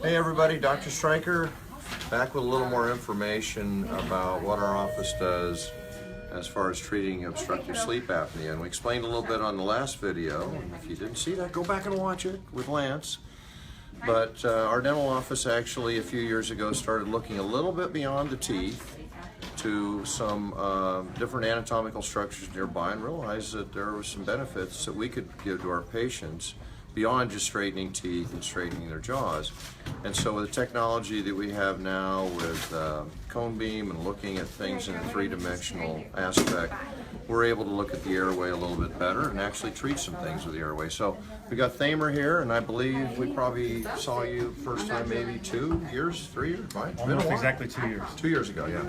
Hey everybody, Dr. Stryker back with a little more information about what our office does as far as treating obstructive sleep apnea. And we explained a little bit on the last video. And if you didn't see that, go back and watch it with Lance. But our dental office actually a few years ago started looking a little bit beyond the teeth to some different anatomical structures nearby and realized that there were some benefits that we could give to our patients beyond just straightening teeth and straightening their jaws. And so with the technology that we have now with cone beam and looking at things in a three-dimensional aspect, we're able to look at the airway a little bit better and actually treat some things with the airway. So we got Thamer here, and I believe we probably saw you first time maybe 2 years, 3 years, right? Almost exactly 2 years. 2 years ago, yeah.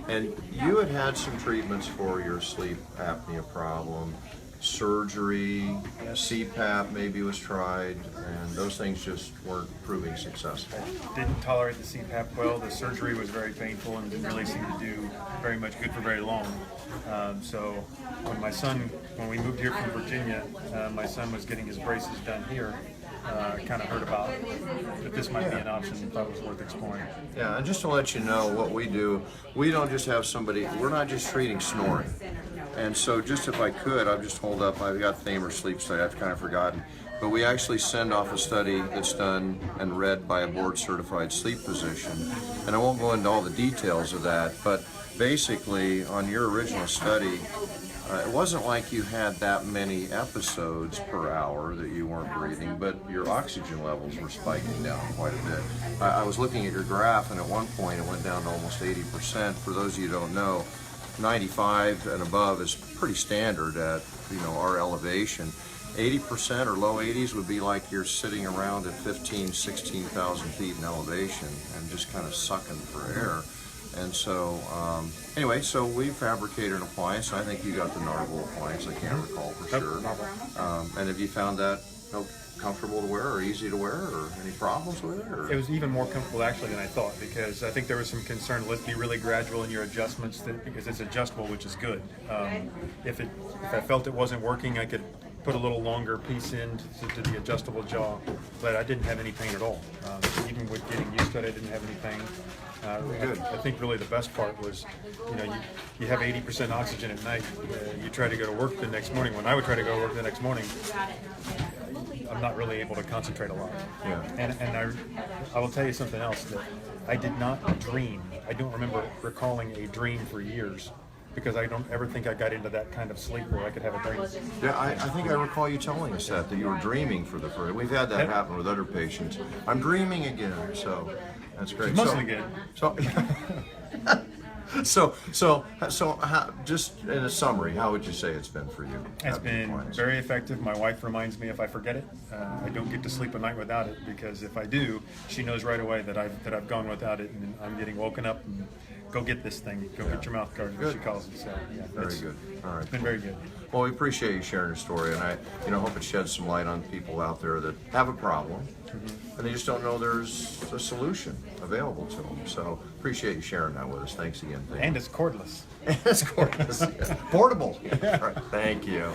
And you had had some treatments for your sleep apnea problem. Surgery, CPAP maybe was tried, and those things just weren't proving successful. Didn't tolerate the CPAP well. The surgery was very painful and didn't really seem to do very much good for very long. So when we moved here from Virginia, my son was getting his braces done here. I kind of heard about that this might be an option and thought it was worth exploring. Yeah, and just to let you know what we do, we don't just have somebody, we're not just treating snoring. And so just if I could, I'll just hold up, I've got Thamer sleep study, I've kind of forgotten. But we actually send off a study that's done and read by a board certified sleep physician. And I won't go into all the details of that, but basically on your original study, it wasn't like you had that many episodes per hour that you weren't breathing, but your oxygen levels were spiking down quite a bit. I was looking at your graph, and at one point it went down to almost 80%. For those of you who don't know, 95 and above is pretty standard at our elevation. 80% or low 80s would be like you're sitting around at 16,000 feet in elevation and just kind of sucking for air. And so, anyway, so we fabricated an appliance. I think you got the Narval appliance, I can't recall for sure. And have you found that comfortable to wear or easy to wear, or any problems with it? Or? It was even more comfortable actually than I thought, because I think there was some concern, let's be really gradual in your adjustments, because it's adjustable, which is good. If I felt it wasn't working, I could put a little longer piece in to the adjustable jaw, but I didn't have any pain at all. Even with getting used to it, I didn't have any pain. I think really the best part was, you have 80% oxygen at night. You try to go to work the next morning. When I would try to go to work the next morning, I'm not really able to concentrate a lot. Yeah. And I will tell you something else, that I did not dream. I don't remember recalling a dream for years, because I don't ever think I got into that kind of sleep where I could have a dream. Yeah, I think I recall you telling us that you were dreaming for the first. We've had that happen with other patients. I'm dreaming again, so that's great. It's mostly good. So how, just in a summary, how would you say it's been for you? It's been very effective. My wife reminds me if I forget it. I don't get to sleep a night without it, because if I do, she knows right away that I've gone without it, and I'm getting woken up and go get this thing, go get your mouth guard, as she calls it. So yeah, very good. All right, it's been very good. Well, we appreciate you sharing your story, and I hope it sheds some light on people out there that have a problem, and they just don't know there's a solution available to them. So appreciate you sharing that with us. Thanks again. And it's cordless. It's cordless. Yeah. Portable. All right. Thank you.